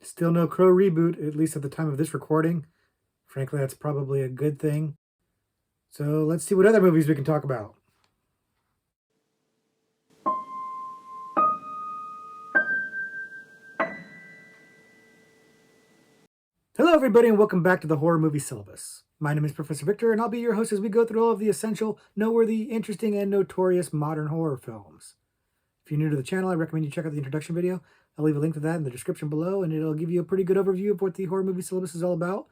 Still no Crow reboot, at least at the time of this recording. Frankly, that's probably a good thing. So let's see what other movies we can talk about. Hello, everybody, and welcome back to the Horror Movie Syllabus. My name is Professor Victor, and I'll be your host as we go through all of the essential, noteworthy, interesting, and notorious modern horror films. If you're new to the channel, I recommend you check out the introduction video. I'll leave a link to that in the description below, and it'll give you a pretty good overview of what the Horror Movie Syllabus is all about.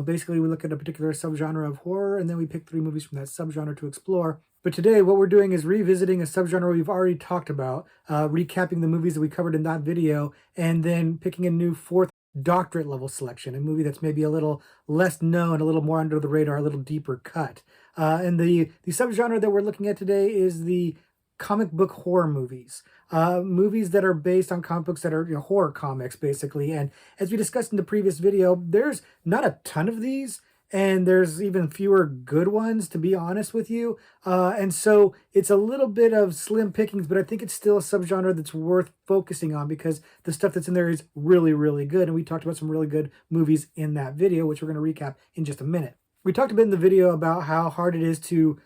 Basically, we look at a particular subgenre of horror, and then we pick 3 movies from that subgenre to explore. But today, what we're doing is revisiting a subgenre we've already talked about, recapping the movies that we covered in that video, and then picking a new 4th Doctorate Level selection, a movie that's maybe a little less known, a little more under the radar, a little deeper cut. And the subgenre that we're looking at today is the comic book horror movies. Movies that are based on comic books that are horror comics, basically. And as we discussed in the previous video, there's not a ton of these, and there's even fewer good ones, to be honest with you. And so it's a little bit of slim pickings, but I think it's still a subgenre that's worth focusing on because the stuff that's in there is really, really good. And we talked about some really good movies in that video, which we're going to recap in just a minute. We talked a bit in the video about how hard it is to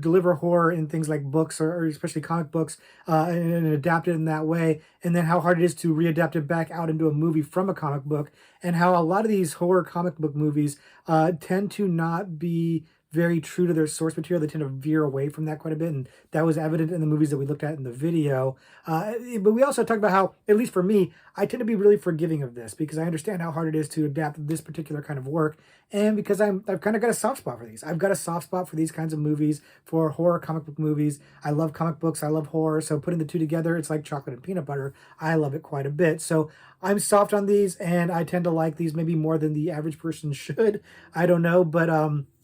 deliver horror in things like books or especially comic books and adapt it in that way, and then how hard it is to readapt it back out into a movie from a comic book, and how a lot of these horror comic book movies tend to not be very true to their source material. They tend to veer away from that quite a bit, and that was evident in the movies that we looked at in the video. But we also talked about how, at least for me, I tend to be really forgiving of this because I understand how hard it is to adapt this particular kind of work, and because I've kind of got a soft spot for these. I've got a soft spot for these kinds of movies, for horror comic book movies. I love comic books, I love horror, so putting the two together, it's like chocolate and peanut butter. I love it quite a bit. So I'm soft on these, and I tend to like these maybe more than the average person should. I don't know, but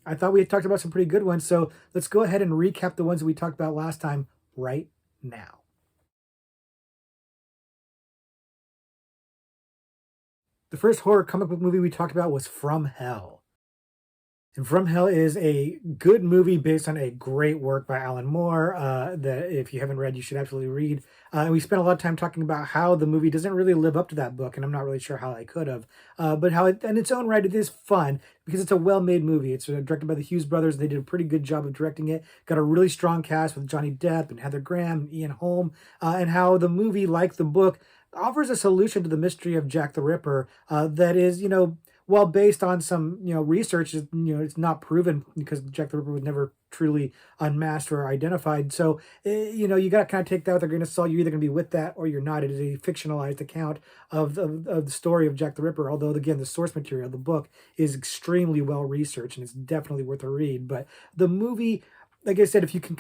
I thought we had talked about some pretty good ones, so let's go ahead and recap the ones that we talked about last time right now. The first horror comic book movie we talked about was From Hell. And From Hell is a good movie based on a great work by Alan Moore that if you haven't read, you should absolutely read. And we spent a lot of time talking about how the movie doesn't really live up to that book, and I'm not really sure how I could have. But how in its own right, it is fun because it's a well-made movie. It's directed by the Hughes brothers. They did a pretty good job of directing it. Got a really strong cast with Johnny Depp and Heather Graham and Ian Holm. And how the movie, like the book, offers a solution to the mystery of Jack the Ripper that is, while based on some, research, it's not proven because Jack the Ripper was never truly unmasked or identified. So, you got to kind of take that with a grain of salt. You're either going to be with that or you're not. It is a fictionalized account of the story of Jack the Ripper. Although, again, the source material, the book, is extremely well researched and it's definitely worth a read. But the movie, like I said, if you can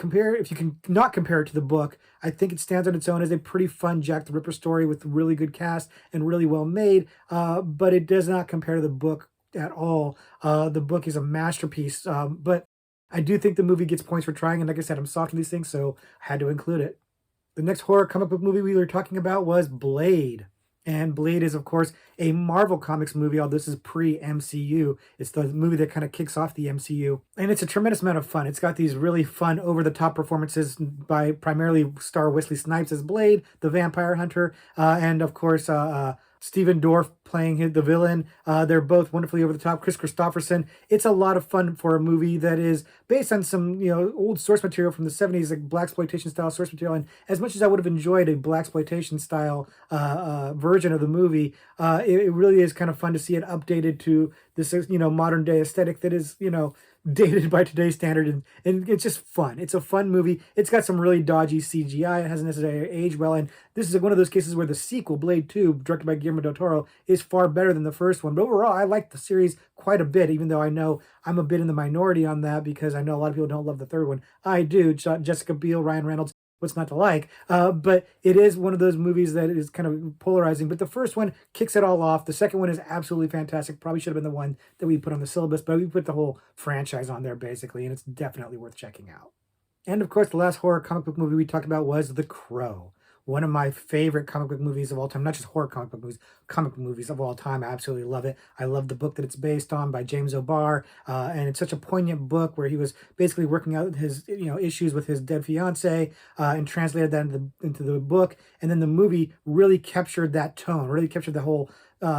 not compare it to the book, I think it stands on its own as a pretty fun Jack the Ripper story with really good cast and really well made, but it does not compare to the book at all. The book is a masterpiece, but I do think the movie gets points for trying, and like I said, I'm soft on these things, so I had to include it. The next horror comic book movie we were talking about was Blade. And Blade is, of course, a Marvel Comics movie, although this is pre-MCU. It's the movie that kind of kicks off the MCU. And it's a tremendous amount of fun. It's got these really fun, over-the-top performances by primarily star Wesley Snipes as Blade, the vampire hunter, and, of course, Stephen Dorff playing the villain. They're both wonderfully over the top. Chris Christopherson. It's a lot of fun for a movie that is based on some old source material from the 70s, like blaxploitation style source material. And as much as I would have enjoyed a blaxploitation style version of the movie, it really is kind of fun to see it updated to this modern day aesthetic that is dated by today's standard, and it's just fun. It's a fun movie. It's got some really dodgy CGI. It hasn't necessarily aged well, and this is one of those cases where the sequel, Blade 2, directed by Guillermo del Toro, is far better than the first one. But overall, I like the series quite a bit, even though I know I'm a bit in the minority on that because I know a lot of people don't love the third one. I do. Jessica Biel, Ryan Reynolds, what's not to like? But it is one of those movies that is kind of polarizing. But the first one kicks it all off. The second one is absolutely fantastic. Probably should have been the one that we put on the syllabus, but we put the whole franchise on there basically, and it's definitely worth checking out. And of course, the last horror comic book movie we talked about was The Crow. one of my favorite comic book movies of all time, not just horror comic book movies of all time. I absolutely love it. I love the book that it's based on by James O'Barr, and it's such a poignant book where he was basically working out his issues with his dead fiance, and translated that into the book, and then the movie really captured that tone, really captured the whole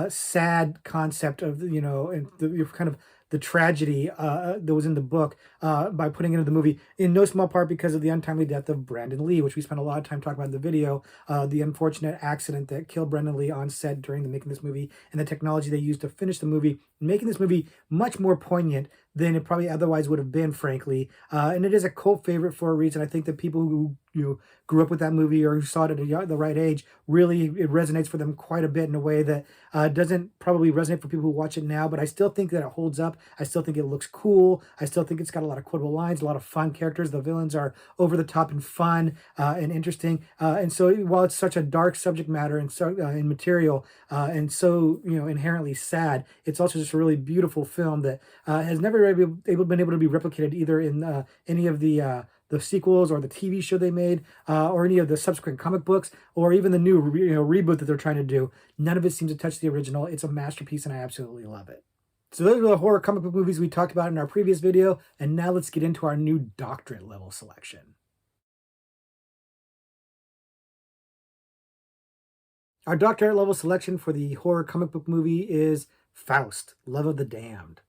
sad concept of and the kind of the tragedy that was in the book by putting it into the movie, in no small part because of the untimely death of Brandon Lee, which we spent a lot of time talking about in the video, the unfortunate accident that killed Brandon Lee on set during the making of this movie, and the technology they used to finish the movie, making this movie much more poignant than it probably otherwise would have been, frankly. And it is a cult favorite for a reason. I think that people who grew up with that movie or who saw it at the right age, really it resonates for them quite a bit in a way that doesn't probably resonate for people who watch it now. But I still think that it holds up. I still think it looks cool. I still think it's got a lot of quotable lines, a lot of fun characters. The villains are over the top and fun and interesting. And so while it's such a dark subject matter and so in material and so inherently sad, it's also just a really beautiful film that has never been able to be replicated either in any of the sequels or the TV show they made, or any of the subsequent comic books, or even the new reboot that they're trying to do. None of it seems to touch the original. It's a masterpiece, and I absolutely love it. So those are the horror comic book movies we talked about in our previous video, and now let's get into our new doctorate level selection. Our doctorate level selection for the horror comic book movie is Faust, Love of the Damned.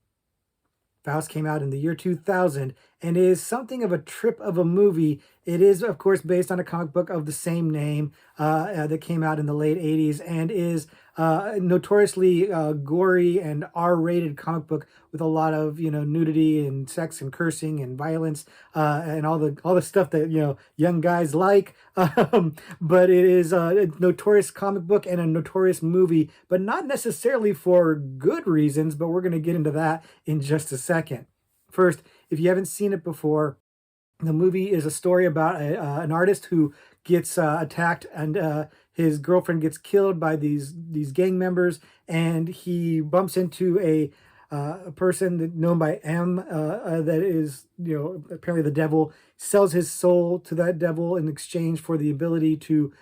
Faust came out in the year 2000 and is something of a trip of a movie. It is, of course, based on a comic book of the same name that came out in the late 80s and is notoriously gory and R-rated comic book with a lot of nudity and sex and cursing and violence and all the stuff that young guys like. But it is a notorious comic book and a notorious movie, but not necessarily for good reasons. But we're going to get into that in just a second. First, if you haven't seen it before, the movie is a story about an artist who gets attacked and his girlfriend gets killed by these gang members, and he bumps into a person known by M that is apparently the devil, sells his soul to that devil in exchange for the ability to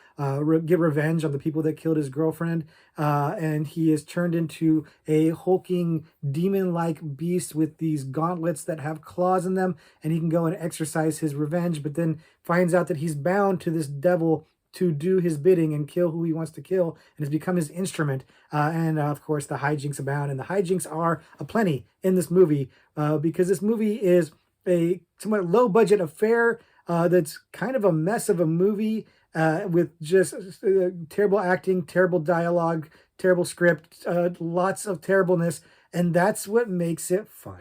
get revenge on the people that killed his girlfriend, and he is turned into a hulking demon-like beast with these gauntlets that have claws in them, and he can go and exercise his revenge, but then finds out that he's bound to this devil to do his bidding and kill who he wants to kill, and has become his instrument. Of course, the hijinks abound, and the hijinks are aplenty in this movie because this movie is a somewhat low-budget affair that's kind of a mess of a movie with just terrible acting, terrible dialogue, terrible script, lots of terribleness, and that's what makes it fun.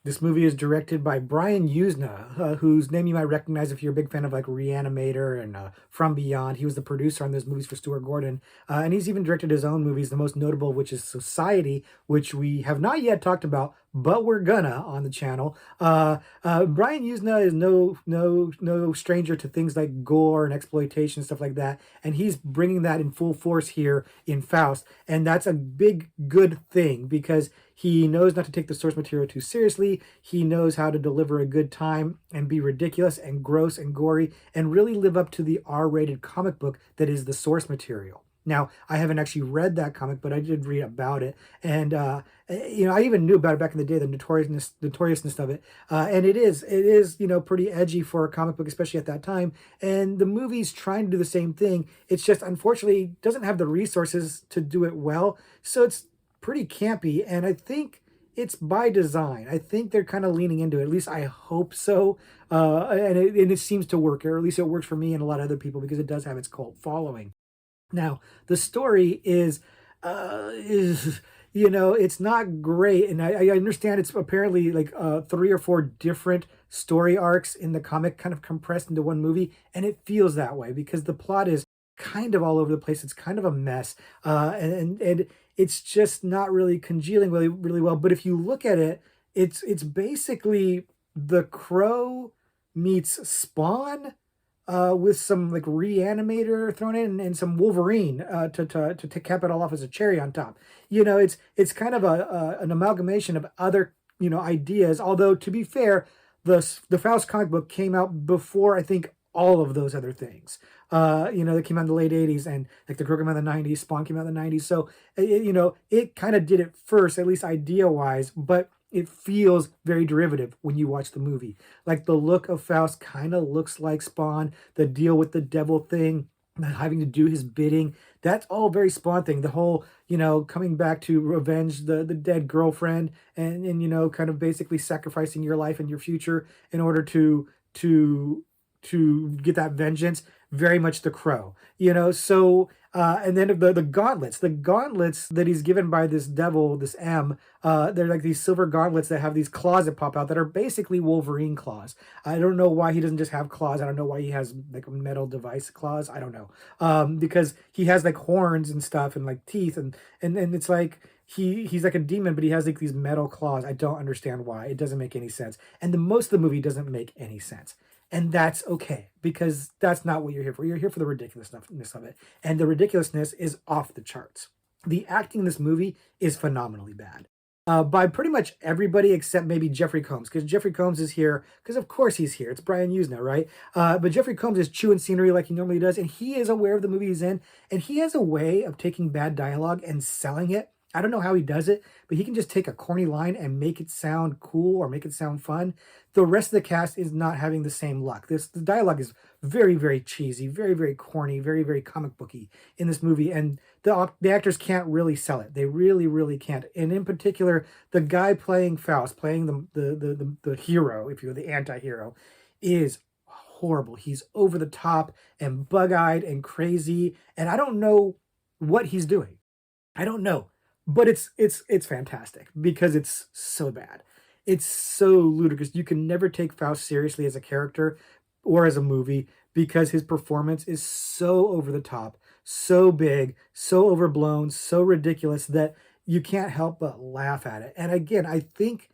This movie is directed by Brian Yuzna, whose name you might recognize if you're a big fan of like Reanimator and From Beyond. He was the producer on those movies for Stuart Gordon. And he's even directed his own movies, the most notable of which is Society, which we have not yet talked about, but we're gonna on the channel. Brian Yuzna is no stranger to things like gore and exploitation, stuff like that. And he's bringing that in full force here in Faust. And that's a big, good thing because he knows not to take the source material too seriously. He knows how to deliver a good time and be ridiculous and gross and gory and really live up to the R-rated comic book that is the source material. Now, I haven't actually read that comic, but I did read about it. And, I even knew about it back in the day, the notoriousness of it. And it is, pretty edgy for a comic book, especially at that time. And the movie's trying to do the same thing. It's just, unfortunately, doesn't have the resources to do it well. So it's pretty campy, and I think it's by design. I think they're kind of leaning into it. At least I hope so. And it seems to work, or at least it works for me and a lot of other people because it does have its cult following. Now, the story is it's not great, and I understand it's apparently like 3 or 4 different story arcs in the comic, kind of compressed into one movie, and it feels that way because the plot is kind of all over the place. It's kind of a mess, and it's just not really congealing really well. But if you look at it, it's basically The Crow meets Spawn with some like Reanimator thrown in and some Wolverine to cap it all off as a cherry on top. It's kind of an amalgamation of other ideas. Although to be fair, the Faust comic book came out before I think all of those other things. That came out in the late 80s, and like The Crow came out in the 90s, Spawn came out in the 90s. So, it kind of did it first, at least idea wise, but it feels very derivative when you watch the movie. Like the look of Faust kind of looks like Spawn, the deal with the devil thing, having to do his bidding. That's all very Spawn thing. The whole, coming back to revenge the dead girlfriend, and kind of basically sacrificing your life and your future in order to to get that vengeance. Very much The Crow. So and then the gauntlets that he's given by this devil, this M, they're like these silver gauntlets that have these claws that pop out that are basically Wolverine claws. I don't know why he doesn't just have claws. I don't know why he has like a metal device claws. I don't know. Because he has like horns and stuff and like teeth, and it's like he's like a demon, but he has like these metal claws. I don't understand why. It doesn't make any sense. And the most of the movie doesn't make any sense. And that's okay, because that's not what you're here for. You're here for the ridiculousness of it. And the ridiculousness is off the charts. The acting in this movie is phenomenally bad. By pretty much everybody except maybe Jeffrey Combs, because Jeffrey Combs is here, because of course he's here. It's Brian Usna, right? But Jeffrey Combs is chewing scenery like he normally does, and he is aware of the movie he's in, and he has a way of taking bad dialogue and selling it. I don't know how he does it, but he can just take a corny line and make it sound cool or make it sound fun. The rest of the cast is not having the same luck. The dialogue is very, very cheesy, very, very corny, very, very comic booky in this movie, and the actors can't really sell it. They really, really can't. And in particular, the guy playing Faust, playing the hero, if you will, the anti-hero, is horrible. He's over the top and bug-eyed and crazy, and I don't know what he's doing. I don't know, but it's fantastic because it's so bad. It's so ludicrous. You can never take Faust seriously as a character or as a movie because his performance is so over the top, so big, so overblown, so ridiculous that you can't help but laugh at it. And again, I think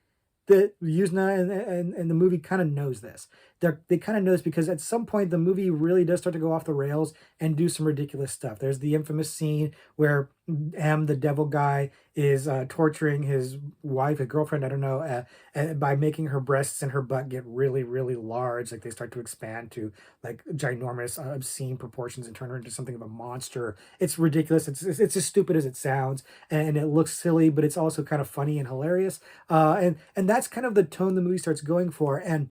that Yuzna and the movie kind of knows this. They kind of know this because at some point the movie really does start to go off the rails and do some ridiculous stuff. There's the infamous scene where M, the devil guy, is torturing his wife, his girlfriend, I don't know, by making her breasts and her butt get really, really large. Like they start to expand to like ginormous, obscene proportions and turn her into something of a monster. It's ridiculous. It's as stupid as it sounds, and it looks silly, but it's also kind of funny and hilarious. And that's kind of the tone the movie starts going for. And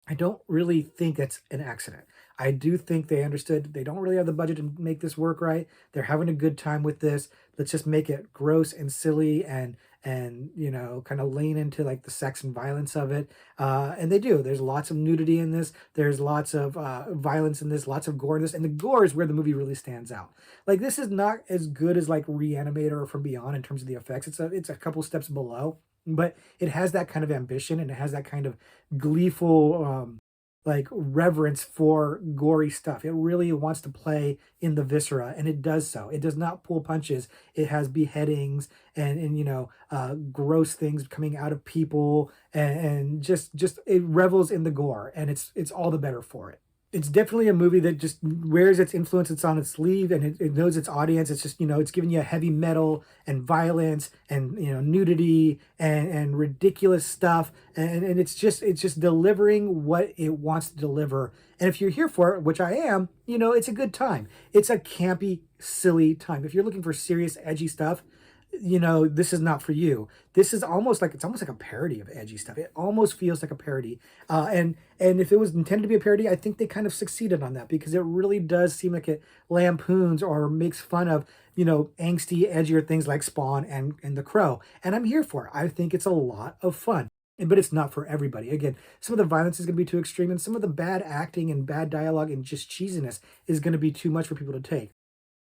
I don't really think that's an accident. I do think they understood they don't really have the budget to make this work right. They're having a good time with this. Let's just make it gross and silly and kind of lean into like the sex and violence of it. And they do. There's lots of nudity in this. There's lots of violence in this. Lots of gore in this. And the gore is where the movie really stands out. Like this is not as good as like Reanimator or From Beyond in terms of the effects. It's a couple steps below, but it has that kind of ambition and it has that kind of gleeful like reverence for gory stuff. It really wants to play in the viscera, and it does so. It does not pull punches. It has beheadings and gross things coming out of people, and just it revels in the gore, and it's all the better for it. It's definitely a movie that just wears its influence. It's on its sleeve, and it knows its audience. It's just it's giving you heavy metal and violence and nudity and ridiculous stuff, and it's just delivering what it wants to deliver. And if you're here for it, which I am, it's a good time. It's a campy, silly time. If you're looking for serious, edgy stuff, this is not for you. This is almost like a parody of edgy stuff. It almost feels like a parody. And if it was intended to be a parody, I think they kind of succeeded on that because it really does seem like it lampoons or makes fun of, angsty, edgier things like Spawn and The Crow. And I'm here for it. I think it's a lot of fun. But it's not for everybody. Again, some of the violence is going to be too extreme, and some of the bad acting and bad dialogue and just cheesiness is going to be too much for people to take.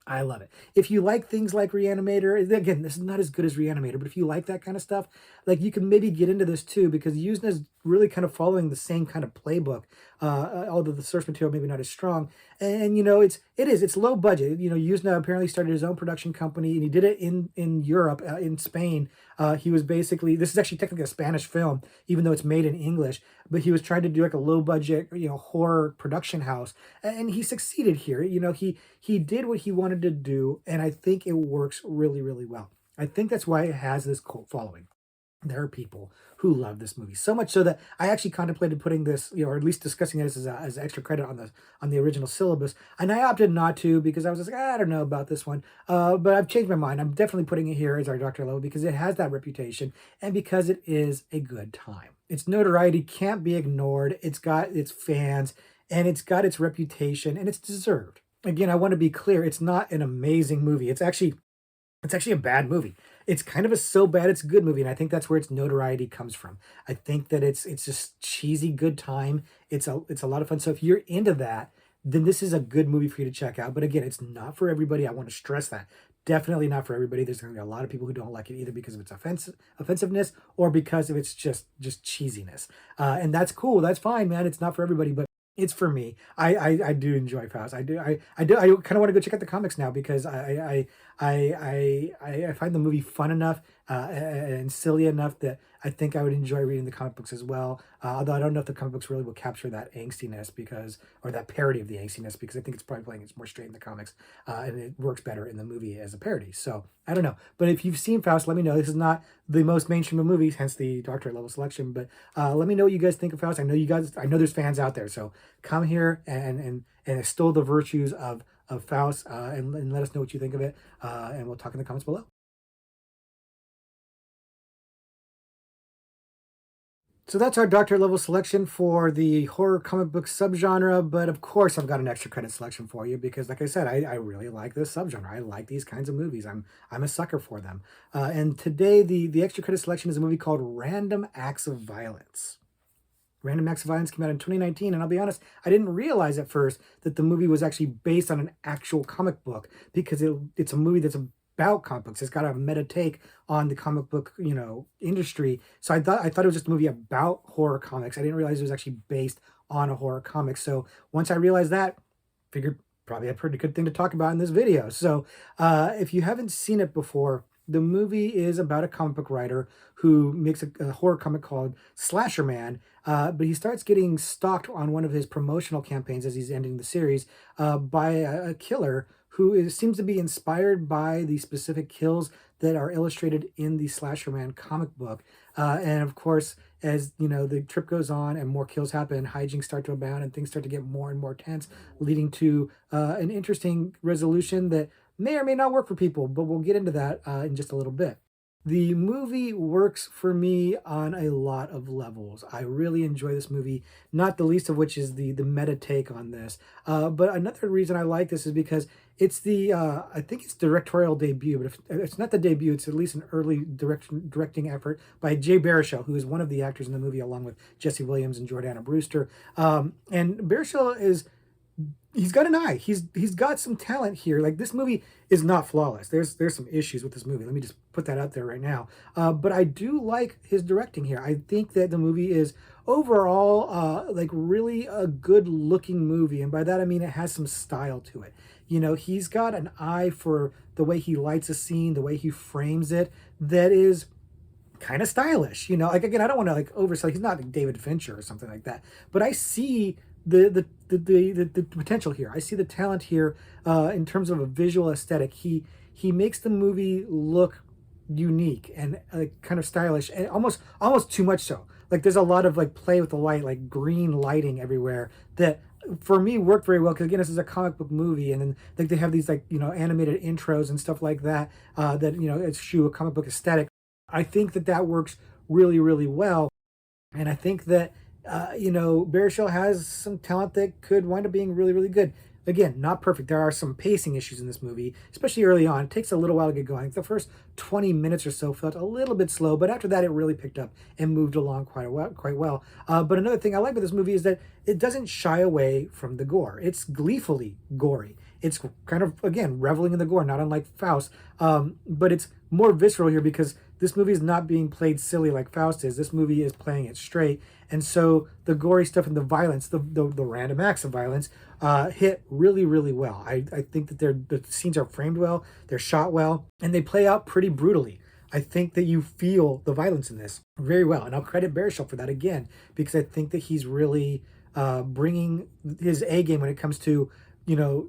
I love it. If you like things like Reanimator, again, this is not as good as Reanimator, but if you like that kind of stuff, like you can maybe get into this too, because Yuzna is really kind of following the same kind of playbook, although the source material maybe not as strong. And it's low budget. Yuzna apparently started his own production company, and he did it in Europe, in Spain. He was basically, this is actually technically a Spanish film, even though it's made in English, but he was trying to do like a low budget, horror production house, and he succeeded here. He did what he wanted to do, and I think it works really, really well. I think that's why it has this cult following. There are people who love this movie so much so that I actually contemplated putting this, or at least discussing it as extra credit on the original syllabus, and I opted not to because I was just like, I don't know about this one. But I've changed my mind. I'm definitely putting it here as our Doctor Level because it has that reputation and because it is a good time. Its notoriety can't be ignored. It's got its fans and it's got its reputation and it's deserved. Again, I want to be clear. It's not an amazing movie. It's actually a bad movie. It's kind of a so bad it's a good movie, and I think that's where its notoriety comes from. I think that it's just cheesy good time. It's a lot of fun. So if you're into that, then this is a good movie for you to check out. But again, it's not for everybody. I want to stress that. Definitely not for everybody. There's going to be a lot of people who don't like it either because of its offensiveness or because of its just cheesiness. And that's cool. That's fine, man. It's not for everybody, but it's for me. I do enjoy Faust. I kind of want to go check out the comics now because I find the movie fun enough and silly enough that I think I would enjoy reading the comic books as well. Although I don't know if the comic books really will capture that angstiness or that parody of the angstiness, because I think it's probably playing it's more straight in the comics, and it works better in the movie as a parody. So I don't know. But if you've seen Faust, let me know. This is not the most mainstream of movies, hence the Doctorate Level selection. But let me know what you guys think of Faust. I know there's fans out there, so come here and extol the virtues of Faust, and let us know what you think of it. And we'll talk in the comments below. So that's our Doctorate Level selection for the horror comic book subgenre. But of course, I've got an extra credit selection for you because, like I said, I really like this subgenre. I like these kinds of movies. I'm a sucker for them. And today, the extra credit selection is a movie called Random Acts of Violence. Random Acts of Violence came out in 2019, and I'll be honest, I didn't realize at first that the movie was actually based on an actual comic book because it's a movie that's about comic books. It's got a meta take on the comic book, industry. So I thought it was just a movie about horror comics. I didn't realize it was actually based on a horror comic. So once I realized that, figured probably a pretty good thing to talk about in this video. So if you haven't seen it before, the movie is about a comic book writer who makes a horror comic called Slasher Man, but he starts getting stalked on one of his promotional campaigns as he's ending the series by a killer seems to be inspired by the specific kills that are illustrated in the Slasher Man comic book. And of course, as the trip goes on and more kills happen, hijinks start to abound and things start to get more and more tense, leading to an interesting resolution that may or may not work for people, but we'll get into that in just a little bit. The movie works for me on a lot of levels. I really enjoy this movie, not the least of which is the meta take on this. But another reason I like this is because it's I think it's directorial debut, but if it's not the debut, it's at least an early directing effort by Jay Baruchel, who is one of the actors in the movie, along with Jesse Williams and Jordana Brewster. And Baruchel he's got an eye. He's got some talent here. Like, this movie is not flawless. There's some issues with this movie. Let me just put that out there right now. But I do like his directing here. I think that the movie is overall like really a good looking movie, and by that I mean it has some style to it. He's got an eye for the way he lights a scene, the way he frames it, that is kind of stylish. Like, again, I don't want to like oversell. He's not like David Fincher or something like that, but I see the potential here. I see the talent here in terms of a visual aesthetic. He makes the movie look unique and kind of stylish, and almost too much so. Like, there's a lot of like play with the light, like green lighting everywhere, that for me worked very well because, again, this is a comic book movie, and then like they have these like animated intros and stuff like that that eschew a comic book aesthetic. I think that works really, really well, and I think that Baruchel has some talent that could wind up being really, really good. Again, not perfect. There are some pacing issues in this movie, especially early on. It takes a little while to get going. The first 20 minutes or so felt a little bit slow, but after that, it really picked up and moved along quite well. But another thing I like about this movie is that it doesn't shy away from the gore. It's gleefully gory. It's kind of, again, reveling in the gore, not unlike Faust, but it's more visceral here because this movie is not being played silly like Faust is. This movie is playing it straight. And so the gory stuff and the violence, the random acts of violence, hit really, really well. I think that the scenes are framed well, they're shot well, and they play out pretty brutally. I think that you feel the violence in this very well. And I'll credit Baruchel for that again, because I think that he's really bringing his A game when it comes to,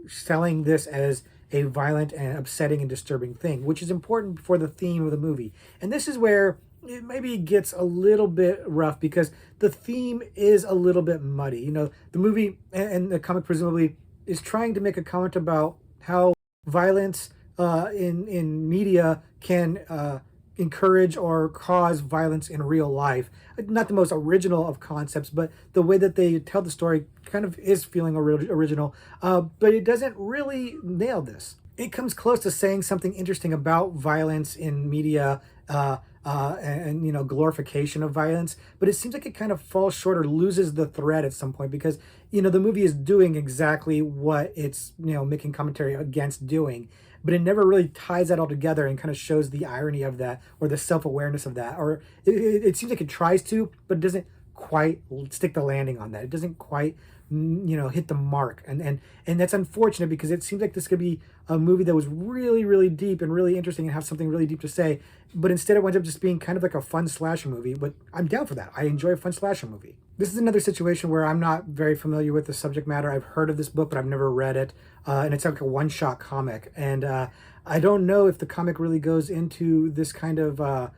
selling this as a violent and upsetting and disturbing thing, which is important for the theme of the movie. And this is where it maybe gets a little bit rough because the theme is a little bit muddy. You know, the movie and the comic presumably is trying to make a comment about how violence in media can encourage or cause violence in real life. Not the most original of concepts, but the way that they tell the story kind of is feeling original. But it doesn't really nail this. It comes close to saying something interesting about violence in media and you know, glorification of violence, but it seems like it kind of falls short or loses the thread at some point because you know the movie is doing exactly what it's, you know, making commentary against doing, but it never really ties that all together and kind of shows the irony of that or the self-awareness of that, or it seems like it tries to, but it doesn't quite stick the landing on that. It doesn't quite, you know, hit the mark, and that's unfortunate because it seems like this could be a movie that was really deep and really interesting and have something really deep to say, but instead it winds up just being kind of like a fun slasher movie. But I'm down for that. I enjoy a fun slasher movie. This is another situation where I'm not very familiar with the subject matter. I've heard of this book, but I've never read it, and it's like a one-shot comic, and I don't know if the comic really goes into this kind of a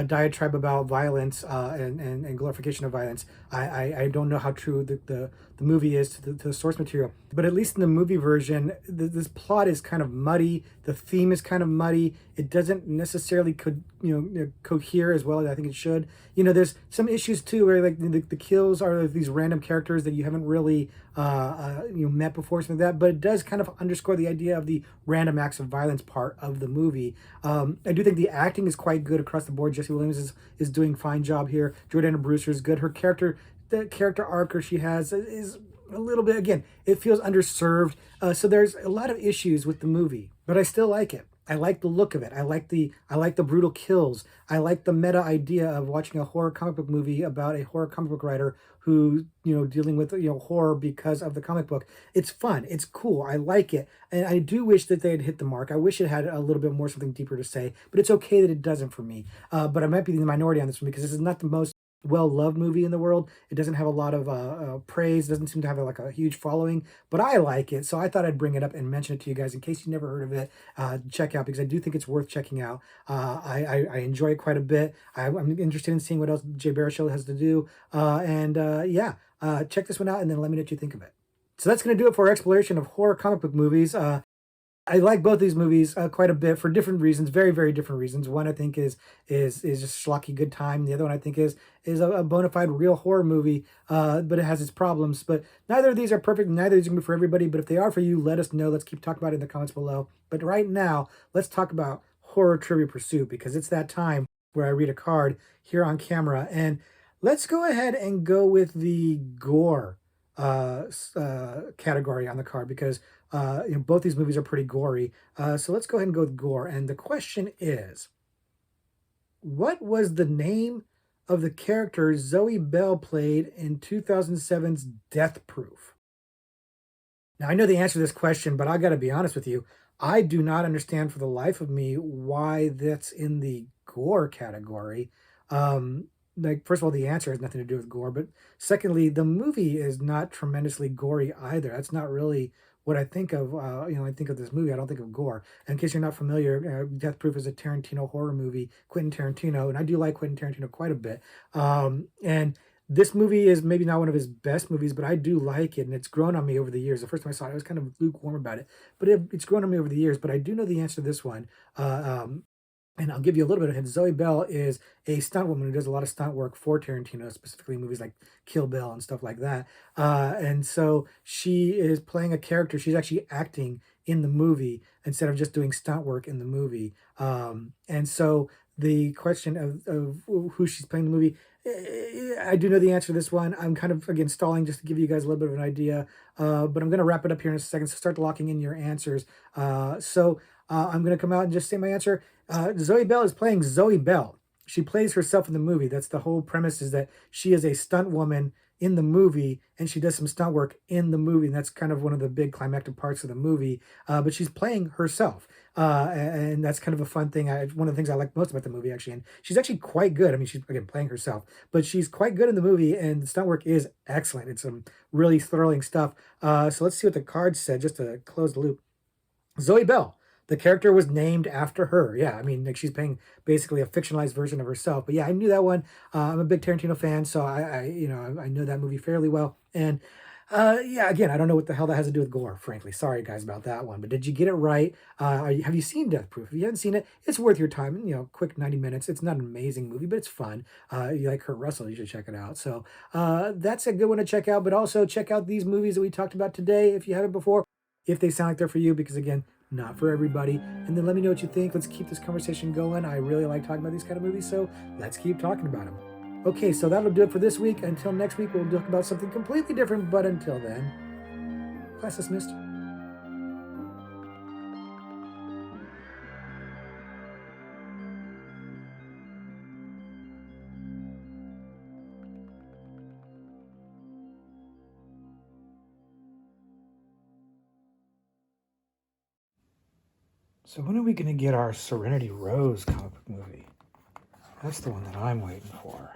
diatribe about violence and glorification of violence. I don't know how true the movie is to the source material, but at least in the movie version, this plot is kind of muddy. The theme is kind of muddy. It doesn't necessarily cohere as well as I think it should. You know, there's some issues too where like the kills are these random characters that you haven't really met before, something like that. But it does kind of underscore the idea of the random acts of violence part of the movie. I do think the acting is quite good across the board. Jesse Williams is doing a fine job here. Jordana Brewster is good. Her character, the character arc she has is a little bit, again, it feels underserved. So there's a lot of issues with the movie, but I still like it. I like the look of it. I like the brutal kills. I like the meta idea of watching a horror comic book movie about a horror comic book writer who, you know, dealing with, you know, horror because of the comic book. It's fun. It's cool. I like it. And I do wish that they had hit the mark. I wish it had a little bit more something deeper to say, but it's okay that it doesn't for me. But I might be the minority on this one because this is not the most well-loved movie in the world. It doesn't have a lot of praise, doesn't seem to have like a huge following, but I like it, so I thought I'd bring it up and mention it to you guys in case you never heard of it. Check out, because I do think it's worth checking out. I enjoy it quite a bit. I'm interested in seeing what else Jay Baruchel has to do, yeah, check this one out and then let me know what you think of it. So that's going to do it for our exploration of horror comic book movies. I like both these movies quite a bit for different reasons, very different reasons. One I think is just schlocky good time. The other one I think is a bona fide real horror movie, but it has its problems. But neither of these are perfect. Neither of these are gonna be for everybody. But if they are for you, let us know. Let's keep talking about it in the comments below. But right now, let's talk about Horror Trivia Pursuit because it's that time where I read a card here on camera, and let's go ahead and go with the gore category on the card because both these movies are pretty gory. So let's go ahead and go with gore. And the question is, what was the name of the character Zoe Bell played in 2007's Death Proof? Now, I know the answer to this question, but I got to be honest with you. I do not understand for the life of me why that's in the gore category. Like, first of all, the answer has nothing to do with gore, but secondly, the movie is not tremendously gory either. That's not really what I think of. I think of this movie. I don't think of gore. And in case you're not familiar, Death Proof is a Tarantino horror movie, Quentin Tarantino, and I do like Quentin Tarantino quite a bit. And this movie is maybe not one of his best movies, but I do like it, and it's grown on me over the years. The first time I saw it, I was kind of lukewarm about it, but it's grown on me over the years. But I do know the answer to this one. And I'll give you a little bit of hint. Zoe Bell is a stunt woman who does a lot of stunt work for Tarantino, specifically movies like Kill Bill and stuff like that. And so she is playing a character. She's actually acting in the movie instead of just doing stunt work in the movie. And so the question of who she's playing in the movie, I do know the answer to this one. I'm kind of, again, stalling just to give you guys a little bit of an idea. But I'm going to wrap it up here in a second. So start locking in your answers. I'm going to come out and just say my answer. Zoe Bell is playing Zoe Bell. She plays herself in the movie. That's the whole premise, is that she is a stunt woman in the movie and she does some stunt work in the movie. And that's kind of one of the big climactic parts of the movie. But she's playing herself. And that's kind of a fun thing. One of the things I like most about the movie, actually. And she's actually quite good. I mean, she's, again, playing herself, but she's quite good in the movie, and the stunt work is excellent. It's some really thrilling stuff. So let's see what the card said, just to close the loop. Zoe Bell The character was named after her. Yeah, I mean, like she's playing basically a fictionalized version of herself. But yeah, I knew that one. I'm a big Tarantino fan, so I know that movie fairly well. And yeah, again, I don't know what the hell that has to do with gore, frankly. Sorry, guys, about that one. But did you get it right? Have you seen Death Proof? If you haven't seen it, it's worth your time. You know, quick 90 minutes. It's not an amazing movie, but it's fun. You like Kurt Russell, you should check it out. So that's a good one to check out. But also check out these movies that we talked about today if you haven't before, if they sound like they're for you, because again, not for everybody. And then let me know what you think. Let's keep this conversation going. I really like talking about these kind of movies, so let's keep talking about them. Okay, so that'll do it for this week. Until next week, we'll talk about something completely different. But until then, class dismissed. So when are we going to get our Serenity Rose comic book movie? That's the one that I'm waiting for.